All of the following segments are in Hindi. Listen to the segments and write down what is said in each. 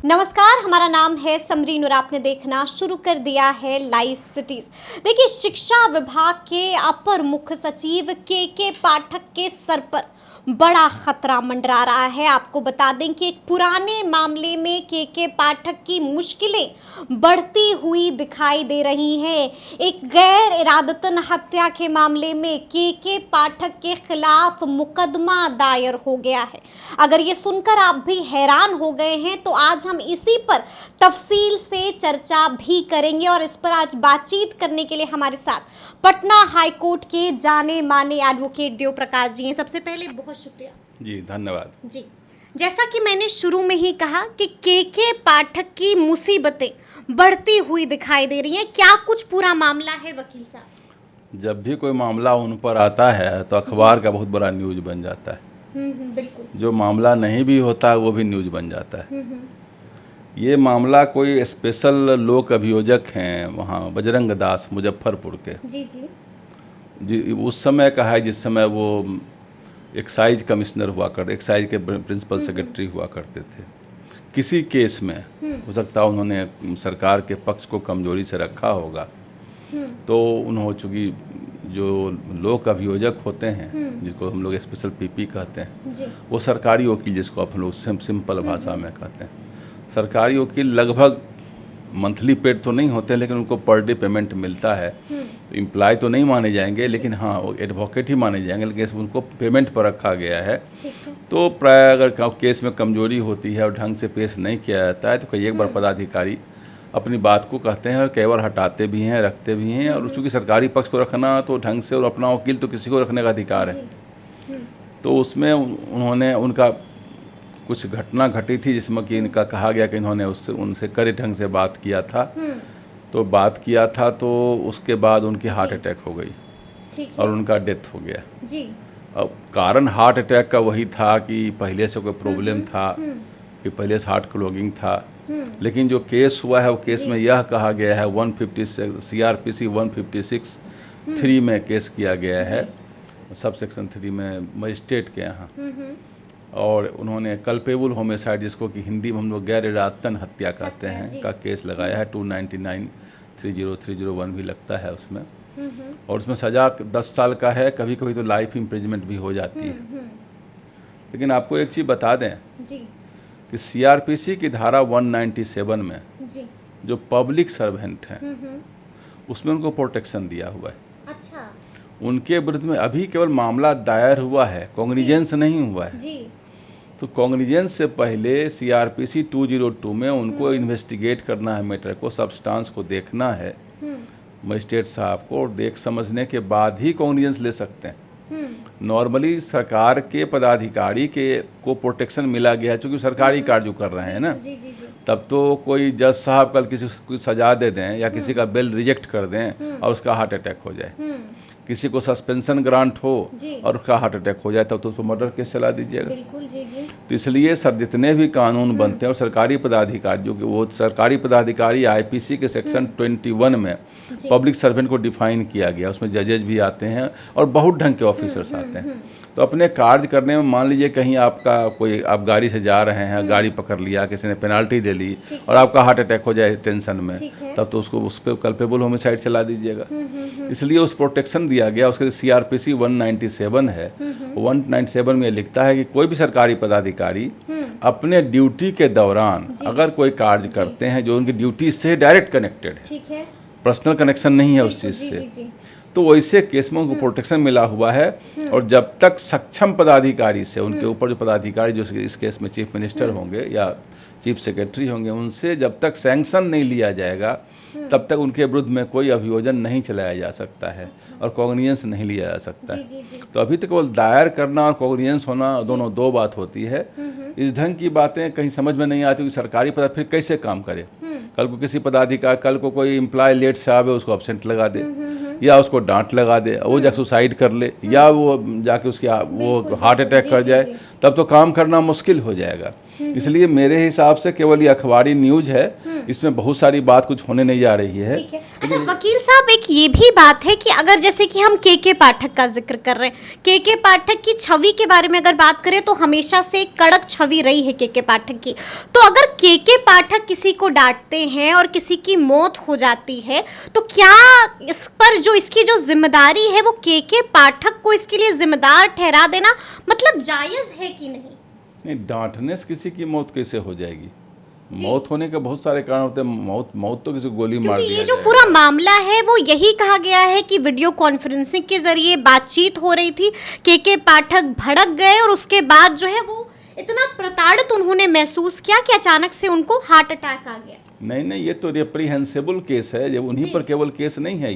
नमस्कार, हमारा नाम है समरीन और आपने देखना शुरू कर दिया है लाइव सिटीज। देखिए, शिक्षा विभाग के अपर मुख्य सचिव के पाठक के सर पर बड़ा खतरा मंडरा रहा है। आपको बता दें कि एक पुराने मामले में के पाठक की मुश्किलें बढ़ती हुई दिखाई दे रही हैं। एक गैर इरादतन हत्या के मामले में के पाठक के खिलाफ मुकदमा दायर हो गया है। अगर ये सुनकर आप भी हैरान हो गए हैं तो आज हम इसी पर तफसील से चर्चा भी करेंगे और इस पर आज बातचीत करने के लिए हमारे साथ पटना हाई कोर्ट के जाने माने एडवोकेट देव प्रकाश जी हैं। सबसे पहले बहुत शुक्रिया जी, धन्यवाद जी। जैसा कि मैंने शुरू में ही कहा कि के पाठक की मुसीबतें बढ़ती हुई दिखाई दे रही हैं। क्या कुछ पूरा मामला है वकील साहब? जब भी कोई मामला उन पर आता है तो अखबार का बहुत बड़ा न्यूज बन जाता है। बिल्कुल। जो मामला नहीं भी होता वो भी न्यूज बन जाता है। ये मामला कोई स्पेशल लोक अभियोजक हैं वहाँ बजरंग दास मुजफ्फरपुर के जी उस समय का है जिस समय वो एक्साइज कमिश्नर हुआ करते, एक्साइज के प्रिंसिपल सेक्रेटरी हुआ करते थे। किसी केस में हो सकता है उन्होंने सरकार के पक्ष को कमजोरी से रखा होगा, तो उन्होंने चूँकि जो लोक अभियोजक होते हैं जिसको हम लोग स्पेशल पीपी कहते हैं, वो सरकारी वकील जिसको आप लोग सिंपल भाषा में कहते हैं, सरकारी वकील लगभग मंथली पेड तो नहीं होते लेकिन उनको पर डे पेमेंट मिलता है। एम्प्लॉय तो नहीं माने जाएंगे लेकिन हाँ वो एडवोकेट ही माने जाएंगे, लेकिन उनको पेमेंट पर रखा गया है। तो प्राय अगर केस में कमजोरी होती है और ढंग से पेश नहीं किया जाता है तो कई एक बार पदाधिकारी अपनी बात को कहते हैं और कई बार हटाते भी हैं, रखते भी हैं। और चूँकि सरकारी पक्ष को रखना तो ढंग से, और अपना वकील तो किसी को रखने का अधिकार है। तो उसमें उन्होंने उनका कुछ घटना घटी थी जिसमें कि इनका कहा गया कि इन्होंने उनसे कड़े ढंग से बात किया था। तो बात किया था तो उसके बाद उनकी हार्ट अटैक हो गई और उनका डेथ हो गया। अब कारण हार्ट अटैक का वही था कि पहले से कोई प्रॉब्लम था, कि पहले से हार्ट क्लॉगिंग था। लेकिन जो केस हुआ है वो केस में यह कहा गया है 156 CRPC 156(3) में केस किया गया है, सब सेक्शन 3 में मजिस्ट्रेट के यहाँ। और उन्होंने कल्पेबल होमिसाइड, जिसको कि हिंदी में हम लोग गैर इरादतन हत्या कहते हैं, का केस लगाया है। 299 30301 भी लगता है उसमें। और उसमें सज़ा 10 साल का है, कभी कभी तो लाइफ इम्प्रिजमेंट भी हो जाती है। लेकिन आपको एक चीज़ बता दें कि CRPC की धारा 197 में जो पब्लिक सर्वेंट हैं उसमें उनको प्रोटेक्शन दिया हुआ है। अच्छा। उनके विरुद्ध में अभी केवल मामला दायर हुआ है, कॉग्निजेंस नहीं हुआ है। तो कॉग्निजेंस से पहले CRPC 202 में उनको इन्वेस्टिगेट करना है, मैटर को, सब्सटेंस को देखना है मजिस्ट्रेट साहब को, और देख समझने के बाद ही कॉग्निजेंस ले सकते हैं। नॉर्मली सरकार के पदाधिकारी के को प्रोटेक्शन मिला गया है चूँकि सरकारी कार्य जो कर रहे हैं ना। तब तो कोई जज साहब कल किसी को सजा दे दें या किसी का बेल रिजेक्ट कर दें और उसका हार्ट अटैक हो जाए, किसी को सस्पेंशन ग्रांट हो और उसका हार्ट अटैक हो जाए, तब तो उसको मर्डर केस चला दीजिएगा। तो इसलिए सर जितने भी कानून बनते हैं और सरकारी पदाधिकारी, जो कि वो सरकारी पदाधिकारी IPC के सेक्शन 21 में पब्लिक सर्वेंट को डिफाइन किया गया, उसमें जजेज भी आते हैं और बहुत ढंग के ऑफिसर्स आते हैं। तो अपने कार्य करने में मान लीजिए कहीं आप गाड़ी से जा रहे हैं, गाड़ी पकड़ लिया, किसी ने पेनाल्टी दे ली और आपका हार्ट अटैक हो जाए टेंशन में, तब तो उसको उस पर कल्पेबल होमिसाइड चला दीजिएगा। इसलिए उस प्रोटेक्शन दिया गया। उसके CRPC 197 है, 197 में लिखता है कि कोई भी सरकारी पदाधिकारी अपने ड्यूटी के दौरान अगर कोई कार्य करते हैं जो उनकी ड्यूटी से डायरेक्ट कनेक्टेड है, पर्सनल कनेक्शन नहीं है उस चीज़ से, तो वैसे केस में उनको प्रोटेक्शन मिला हुआ है। और जब तक सक्षम पदाधिकारी से, उनके ऊपर जो पदाधिकारी जो इस केस में चीफ मिनिस्टर होंगे या चीफ सेक्रेटरी होंगे, उनसे जब तक सैंक्शन नहीं लिया जाएगा तब तक उनके विरुद्ध में कोई अभियोजन नहीं चलाया जा सकता है और कॉग्निजेंस नहीं लिया जा सकता है। तो अभी तक केवल दायर करना और कॉग्निजेंस होना दोनों दो बात होती है। इस ढंग की बातें कहीं समझ में नहीं आती कि सरकारी पद फिर कैसे काम करे। कल को किसी पदाधिकारी, कल को कोई एम्प्लॉय लेट से आवे, उसको एब्सेंट लगा दे या उसको डांट लगा दे, वो जाके सुसाइड कर ले या वो जाके उसकी वो हार्ट अटैक कर जाए, तब तो काम करना मुश्किल हो जाएगा। इसलिए मेरे हिसाब से केवल ये अखबारी न्यूज है, इसमें बहुत सारी बात कुछ होने नहीं जा रही है। ठीक है। अच्छा वकील साहब, एक ये भी बात है कि अगर जैसे कि हम के पाठक का जिक्र कर रहे हैं, के पाठक की छवि के बारे में अगर बात करें तो हमेशा से एक कड़क छवि रही है के पाठक की। तो अगर के पाठक किसी को डांटते हैं और किसी की मौत हो जाती है तो क्या इस पर जो इसकी जो जिम्मेदारी है वो के पाठक को इसके लिए जिम्मेदार ठहरा देना मतलब जायज है कि नहीं? नहीं, डांटने से किसी की मौत कैसे हो जाएगी? मौत होने के बहुत सारे कारण होते हैं। मौत तो किसी को गोली मार दिया ये जो पूरा मामला है वो यही कहा गया है कि वीडियो कॉन्फ्रेंसिंग के जरिए बातचीत हो रही थी, के पाठक भड़क गए और उसके बाद जो है वो इतना प्रताड़ित उन्होंने महसूस किया कि अचानक से उनको हार्ट अटैक आ गया। नहीं, ये तो रेप्रीहेंसिबल केस है, जब उन्हीं पर केवल केस नहीं है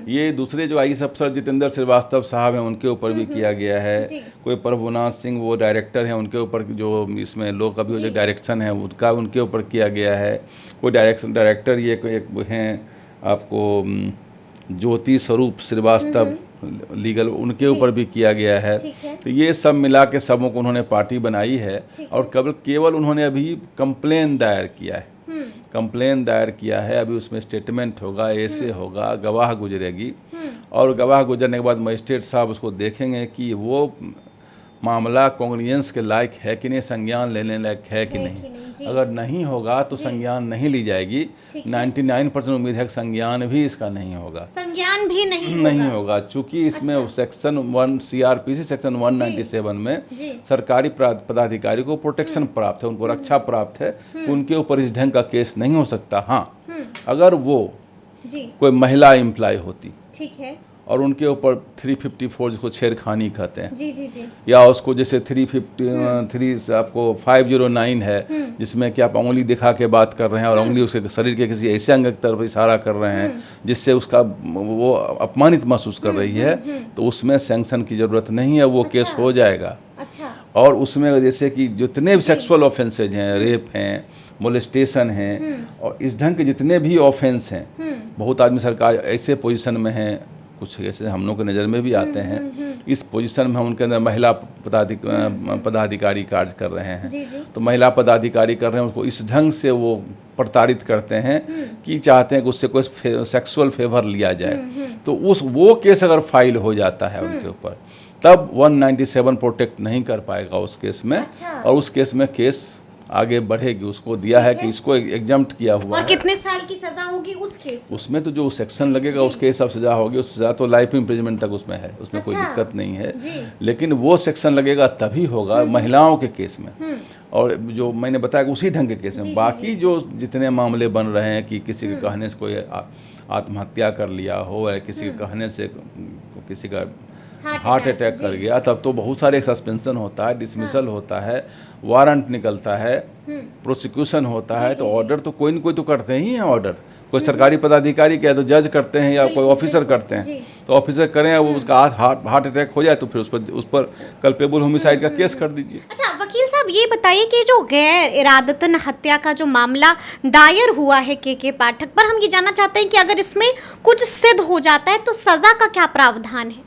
ये दूसरे जो आईएएस अफसर जितेंद्र श्रीवास्तव साहब हैं उनके ऊपर भी किया गया है। कोई प्रभुनाथ सिंह वो डायरेक्टर हैं, उनके ऊपर जो इसमें लोक अभियोजक डायरेक्शन है उनका उनके ऊपर किया गया है। कोई डायरेक्टर ये एक हैं आपको ज्योति स्वरूप श्रीवास्तव लीगल, उनके ऊपर भी किया गया है। तो ये सब मिला के सबों को उन्होंने पार्टी बनाई है और केवल उन्होंने अभी कंप्लेन दायर किया है। कंप्लेन दायर किया है, अभी उसमें स्टेटमेंट होगा, ऐसे होगा, गवाह गुजरेगी और गवाह गुजरने के बाद मजिस्ट्रेट साहब उसको देखेंगे कि वो मामला कॉन्ग्निजेंस के लायक है कि नहीं, संज्ञान लेने लायक है कि नहीं। अगर नहीं होगा तो संज्ञान नहीं ली जाएगी। 99% उम्मीद है कि संज्ञान भी इसका नहीं होगा, संज्ञान भी नहीं होगा चूंकि इसमें सेक्शन 1 CRPC सेक्शन 197 में सरकारी पदाधिकारी को प्रोटेक्शन प्राप्त है, उनको रक्षा प्राप्त है, उनके ऊपर इस ढंग का केस नहीं हो सकता। हाँ, अगर वो कोई महिला एम्प्लॉय होती, ठीक है, और उनके ऊपर 354 जिसको छेड़खानी कहते हैं, या उसको जैसे 353 आपको 509 है जिसमें कि आप उंगली दिखा के बात कर रहे हैं और उंगली उसके शरीर के किसी ऐसे अंग की तरफ इशारा कर रहे हैं जिससे उसका वो अपमानित महसूस कर रही है, तो उसमें सैंक्शन की जरूरत नहीं है, वो केस हो जाएगा। और उसमें जैसे कि जितने भी सेक्सुअल ऑफेंसेज हैं, रेप हैं, मोलेस्टेशन हैं और इस ढंग के जितने भी ऑफेंस हैं, बहुत आदमी सरकार ऐसे पोजीशन में हैं, कुछ ऐसे हम लोग के नज़र में भी आते हैं, इस पोजीशन में उनके अंदर महिला पदाधिकारी कार्य कर रहे हैं। तो महिला पदाधिकारी कर रहे हैं, उसको इस ढंग से वो प्रताड़ित करते हैं कि चाहते हैं कि उससे कोई सेक्सुअल फेवर लिया जाए। तो वो केस अगर फाइल हो जाता है उनके ऊपर, तब 197 प्रोटेक्ट नहीं कर पाएगा उस केस में। और उस केस में केस आगे बढ़ेगी, उसको दिया है कि इसको एग्जम्प्ट किया हुआ और है। कितने साल की सजा होगी उस केस में? उसमें तो जो सेक्शन लगेगा उसके हिसाब से सजा होगी, उस सजा तो लाइफ इम्प्रिजनमेंट तक उसमें है, उसमें कोई दिक्कत नहीं है। लेकिन वो सेक्शन लगेगा तभी होगा महिलाओं के केस में, और जो मैंने बताया कि उसी ढंग के केस में। बाकी जो जितने मामले बन रहे हैं कि किसी के कहने से कोई आत्महत्या कर लिया हो या किसी के कहने से किसी का हार्ट अटैक कर गया, तब तो बहुत सारे सस्पेंशन होता है, डिसमिसल होता है, वारंट निकलता है, प्रोसिक्यूशन होता है। तो ऑर्डर तो कोई न कोई तो करते ही हैं। ऑर्डर कोई सरकारी पदाधिकारी कहे तो जज करते हैं या कोई ऑफिसर करते हैं, तो ऑफिसर करें, वो उसका हार्ट अटैक हो जाए तो फिर उस पर कल्पेबल होमिसाइड का केस कर दीजिए। अच्छा वकील साहब, ये बताइए कि जो गैर इरादतन हत्या का जो मामला दायर हुआ है के पाठक पर, हम ये जानना चाहते हैं कि अगर इसमें कुछ सिद्ध हो जाता है तो सजा का क्या प्रावधान है?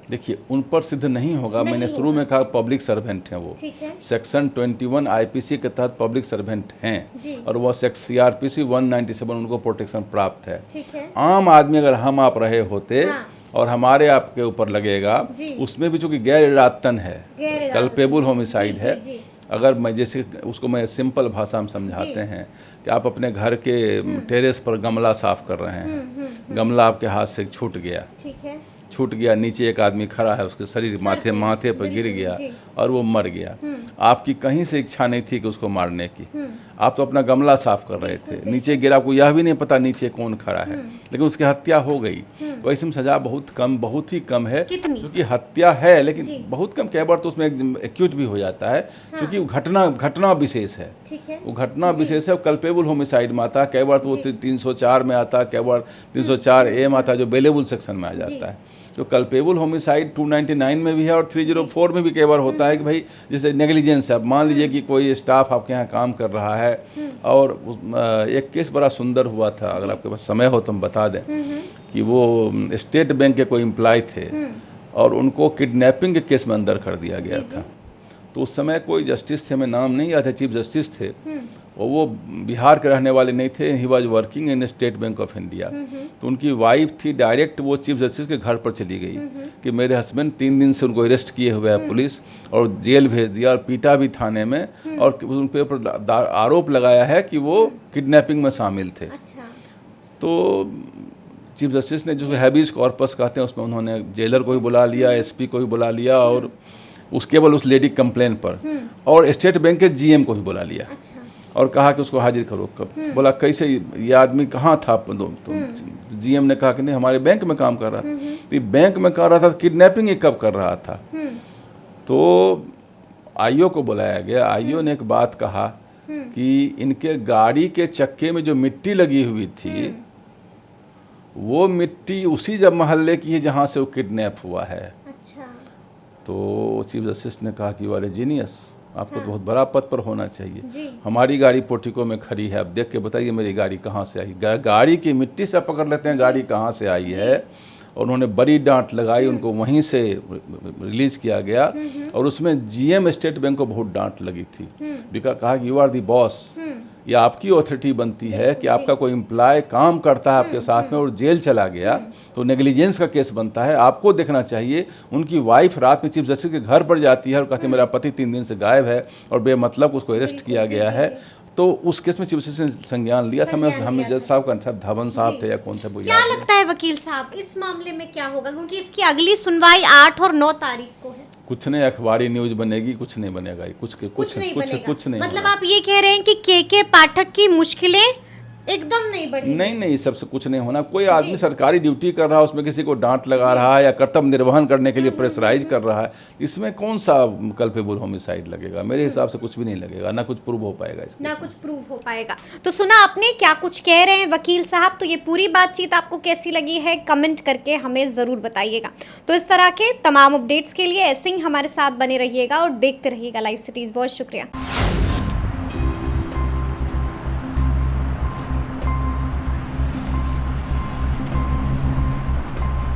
देखिए, उन पर सिद्ध नहीं होगा। मैंने शुरू में कहा पब्लिक सर्वेंट हैं वो, सेक्शन 21 IPC के तहत पब्लिक सर्वेंट हैं और वो CRPC 197 उनको प्रोटेक्शन प्राप्त है। आम आदमी अगर हम आप रहे होते और हमारे आपके ऊपर लगेगा, उसमें भी चूंकि गैर इरादतन है, कल्पेबल होमिसाइड है। अगर मैं जैसे उसको मैं सिंपल भाषा में समझाते हैं कि आप अपने घर के टेरेस पर गमला साफ कर रहे हैं, गमला आपके हाथ से छूट गया, नीचे एक आदमी खड़ा है, उसके शरीर माथे पर गिर गया और वो मर गया। आपकी कहीं से इच्छा नहीं थी कि उसको मारने की, आप तो अपना गमला साफ कर रहे थे, नीचे गिरा, आपको यह भी नहीं पता नीचे कौन खड़ा है, लेकिन उसकी हत्या हो गई। तो ऐसे में सजा बहुत ही कम है, क्योंकि हत्या है लेकिन बहुत कम। कई बार तो उसमें एक्यूट भी हो जाता है, क्योंकि घटना विशेष है, वो घटना विशेष है, कल्पेबल होमिसाइड में आता है। कई बार तो वो 304 में आता है, कई बार 304A में आता है, जो बेलेबल सेक्शन में आ जाता है। तो कल्पेबल होमिसाइड 299 में भी है और 304 में भी कई बार होता है कि भाई जैसे नेग्लिजेंस है। मान लीजिए कि कोई स्टाफ आपके यहाँ काम कर रहा है, और एक केस बड़ा सुंदर हुआ था, अगर आपके पास समय हो तो हम बता दें, कि वो स्टेट बैंक के कोई एम्प्लॉय थे और उनको किडनैपिंग के केस में अंदर कर दिया गया था। तो उस समय कोई जस्टिस थे, हमें नाम नहीं याद है, चीफ जस्टिस थे, और वो बिहार के रहने वाले नहीं थे। He was working in state bank of India. तो उनकी वाइफ थी, डायरेक्ट वो चीफ जस्टिस के घर पर चली गई कि मेरे हस्बैंड 3 दिन से उनको अरेस्ट किए हुए है पुलिस, और जेल भेज दिया और पीटा भी थाने में, और उन पर आरोप लगाया है कि वो किडनैपिंग में शामिल थे। तो चीफ जस्टिस ने जो हैबियस कॉर्पस कहते हैं उसमें उन्होंने जेलर को भी बुला लिया, एसपी को भी बुला लिया, और केवल उस लेडी कंप्लेन पर, और स्टेट बैंक के जीएम को भी बुला लिया और कहा कि उसको हाजिर करो। कब बोला कैसे, ये आदमी कहाँ था? तो जीएम ने कहा कि नहीं, हमारे बैंक में काम कर रहा था। तो बैंक में कर रहा था, किडनैपिंग ही कब कर रहा था? तो आईओ को बुलाया गया। आईओ ने एक बात कहा कि इनके गाड़ी के चक्के में जो मिट्टी लगी हुई थी, वो मिट्टी उसी जब मोहल्ले की है जहाँ से वो किडनैप हुआ है। अच्छा। तो चीफ जस्टिस ने कहा कि यू आर ए जीनियस, आपको तो बहुत बड़ा पद पर होना चाहिए। हमारी गाड़ी पोर्टिको में खड़ी है, अब देख के बताइए मेरी गाड़ी कहाँ से आई? गाड़ी की मिट्टी से पकड़ लेते हैं गाड़ी कहाँ से आई है। और उन्होंने बड़ी डांट लगाई, उनको वहीं से रिलीज किया गया। और उसमें जीएम स्टेट बैंक को बहुत डांट लगी थी, बिकॉज़ कहा कि यू आर दी बॉस, ये आपकी ऑथोरिटी बनती है कि आपका कोई एम्प्लॉय काम करता है आपके साथ में और जेल चला गया तो नेग्लिजेंस का केस बनता है, आपको देखना चाहिए। उनकी वाइफ रात में चीफ जस्टिस के घर पर जाती है और कहती है मेरा पति 3 दिन से गायब है और बेमतलब उसको अरेस्ट किया गया है। तो उस केस में चीफ जस्टिस ने संज्ञान लिया था। हमें जज साहब का धवन साहब थे या कौन सा, क्या लगता है वकील साहब इस मामले में क्या होगा? क्योंकि इसकी अगली सुनवाई 8 और 9 तारीख को है। कुछ नहीं, अखबारी न्यूज बनेगी, कुछ नहीं बनेगा, कुछ नहीं। मतलब आप ये कह रहे हैं कि के पाठक की मुश्किलें एकदम नहीं बढ़ेगी? नहीं, सबसे कुछ नहीं होना। कोई आदमी सरकारी ड्यूटी कर रहा है, उसमें किसी को डांट लगा रहा है या कर्तव्य निर्वहन करने के लिए प्रेशराइज कर रहा है, इसमें कौन सा कल्पेबल होमिसाइड लगेगा? मेरे हिसाब से कुछ भी नहीं लगेगा, ना कुछ प्रूव हो पाएगा इसमें, ना कुछ प्रूव हो पाएगा। तो सुना आपने क्या कुछ कह रहे हैं वकील साहब। तो ये पूरी बातचीत आपको कैसी लगी है कमेंट करके हमें ज़रूर बताइएगा। तो इस तरह के तमाम अपडेट्स के लिए ऐसे ही हमारे साथ बने रहिएगा और देखते रहिएगा लाइव सिटीज़। बहुत शुक्रिया।